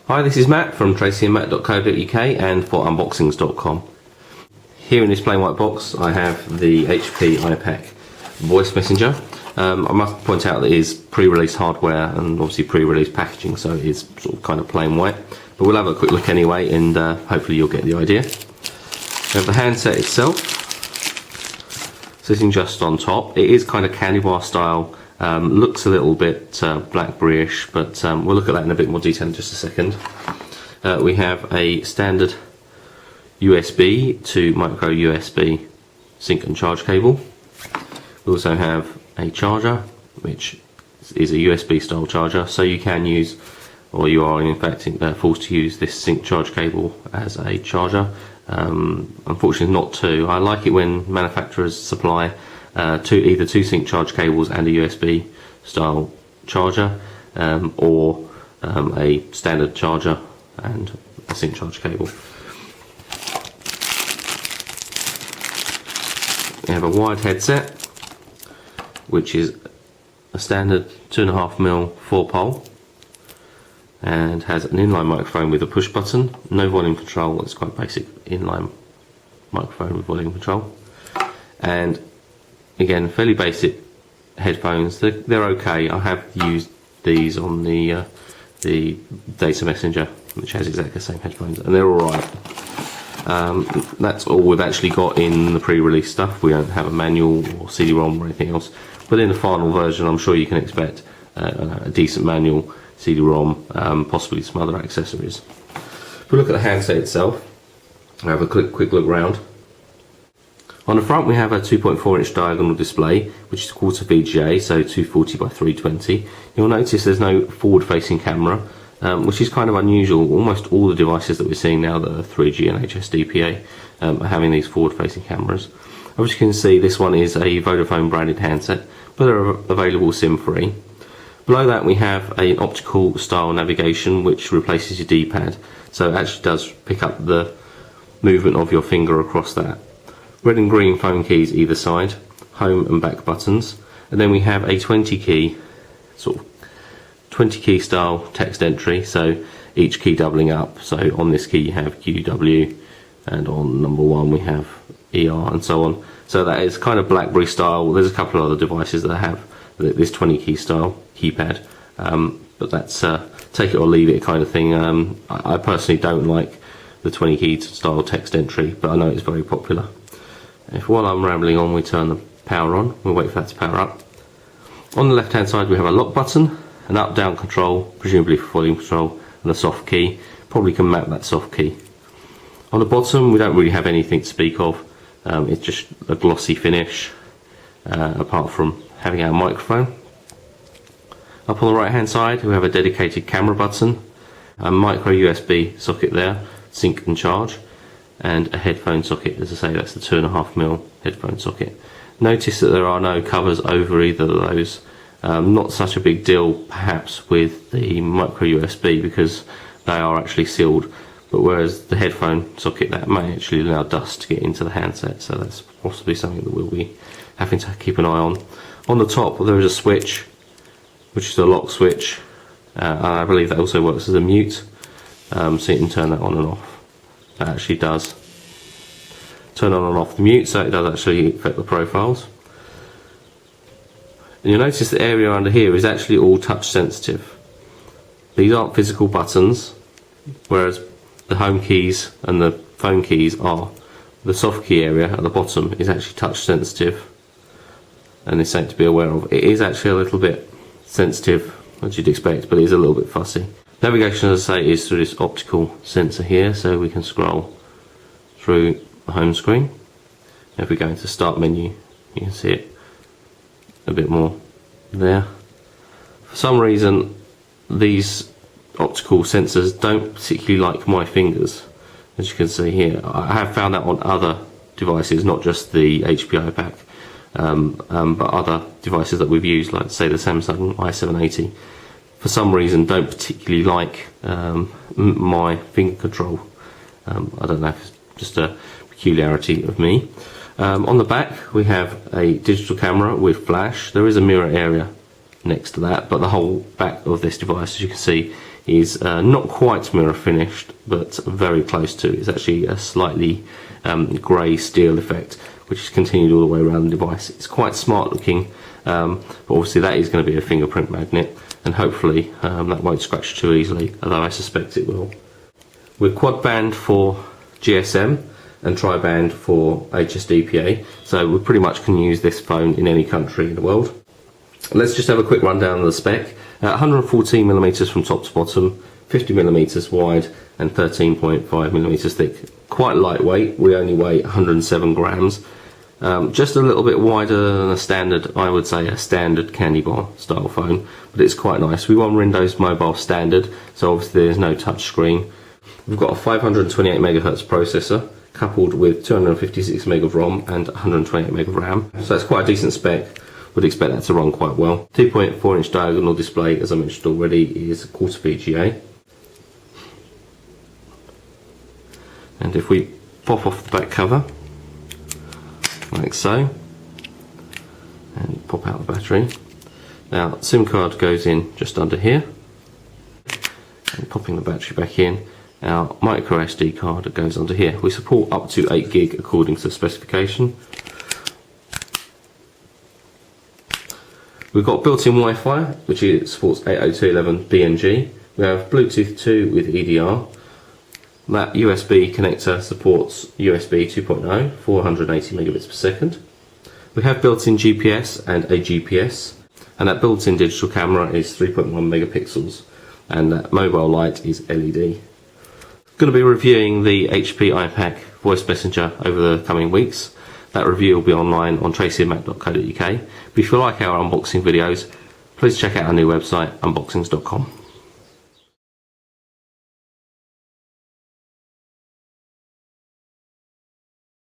Hi, this is Matt from tracyandmatt.co.uk and for unboxings.com. Here in this plain white box I have the HP iPAQ voice messenger. I must point out that it is pre-release hardware and obviously pre-release packaging, so it is sort of kind of plain white. But we'll have a quick look anyway, and hopefully you'll get the idea. We have the handset itself, sitting just on top. It is kind of candy bar style. Looks a little bit blackberryish, but we'll look at that in a bit more detail in just a second. We have a standard USB to micro USB sync and charge cable. We also have a charger, which is a USB style charger, so you can use, or you are in fact forced to use this sync charge cable as a charger. Unfortunately not two. I like it when manufacturers supply either two sync charge cables and a USB style charger, or a standard charger and a sync charge cable. We have a wired headset, which is a standard 2.5mm 4-pole and has an inline microphone with a push button, no volume control. It's quite basic inline microphone with volume control, and again fairly basic headphones. They're okay. I have used these on the data messenger, which has exactly the same headphones, and they're alright. That's all we've actually got in the pre-release stuff. We don't have a manual or CD-ROM or anything else, but in the final version I'm sure you can expect a decent manual, CD-ROM, possibly some other accessories. If we look at the handset itself, we'll have a quick look round. On the front we have a 2.4-inch diagonal display, which is quarter VGA, so 240 by 320. You'll notice there's no forward-facing camera, which is kind of unusual. Almost all the devices that we're seeing now that are 3G and HSDPA are having these forward-facing cameras. As you can see, this one is a Vodafone branded handset, but they're available SIM-free. Below that we have an optical style navigation which replaces your D-pad, so it actually does pick up the movement of your finger across that. Red and green phone keys either side, home and back buttons, and then we have a 20 key style text entry, so each key doubling up. So on this key you have QW, and on number 1 we have ER, and so on. So that is kind of BlackBerry style. There's a couple of other devices that have this 20 key style keypad, but that's take it or leave it kind of thing. I personally don't like the 20 key style text entry, but I know it's very popular. If while I'm rambling on we turn the power on, we'll wait for that to power up. On the left hand side we have a lock button, an up down control, presumably for volume control, and a soft key. Probably can map that soft key. On the bottom we don't really have anything to speak of. It's just a glossy finish, apart from having our microphone. Up on the right hand side we have a dedicated camera button, a micro USB socket there, sync and charge, and a headphone socket. As I say, that's the 2.5mm headphone socket. Notice that there are no covers over either of those. Not such a big deal perhaps with the micro USB because they are actually sealed, but whereas the headphone socket, that may actually allow dust to get into the handset, so that's possibly something that we'll be having to keep an eye on. On the top there is a switch, which is a lock switch, and I believe that also works as a mute, so you can turn that on and off. That actually does turn on and off the mute, so it does actually affect the profiles. And you'll notice the area under here is actually all touch sensitive. These aren't physical buttons, whereas the home keys and the phone keys are. The soft key area at the bottom is actually touch sensitive, and it's something to be aware of. It is actually a little bit sensitive, as you'd expect, but it is a little bit fussy. Navigation, as I say, is through this optical sensor here, so we can scroll through the home screen. If we go into start menu, you can see it a bit more there. For some reason these optical sensors don't particularly like my fingers, as you can see here. I have found that on other devices, not just the HP iPAQ, but other devices that we've used, like say the Samsung i780. For some reason don't particularly like my finger control. I don't know if it's just a peculiarity of me. On the back we have a digital camera with flash. There is a mirror area next to that, but the whole back of this device, as you can see, is not quite mirror finished, but very close to. It's actually a slightly grey steel effect, which is continued all the way around the device. It's quite smart looking, but obviously that is going to be a fingerprint magnet, and hopefully that won't scratch too easily, although I suspect it will. We're quad band for GSM and tri-band for HSDPA, so we pretty much can use this phone in any country in the world. Let's just have a quick rundown of the spec. 114mm from top to bottom, 50mm wide and 13.5mm thick. Quite lightweight, we only weigh 107 grams. Just a little bit wider than a standard, I would say a standard candy bar style phone, but it's quite nice. We run Windows Mobile Standard, so obviously there's no touch screen. We've got a 528MHz processor coupled with 256MB of ROM and 128MB of RAM, so that's quite a decent spec. Would expect that to run quite well. 2.4-inch diagonal display, as I mentioned already, is quarter VGA. And if we pop off the back cover, like so, and pop out the battery. Now, SIM card goes in just under here, and popping the battery back in. Our micro SD card goes under here. We support up to 8 gig according to the specification. We've got built-in Wi-Fi, which supports 802.11bng. We have Bluetooth 2 with EDR. That USB connector supports USB 2.0, 480 megabits per second. We have built-in GPS and a GPS, and that built-in digital camera is 3.1 megapixels, and that mobile light is LED. Going to be reviewing the HP iPAQ voice messenger over the coming weeks. That review will be online on tracyandmac.co.uk. But if you like our unboxing videos, please check out our new website, unboxings.com.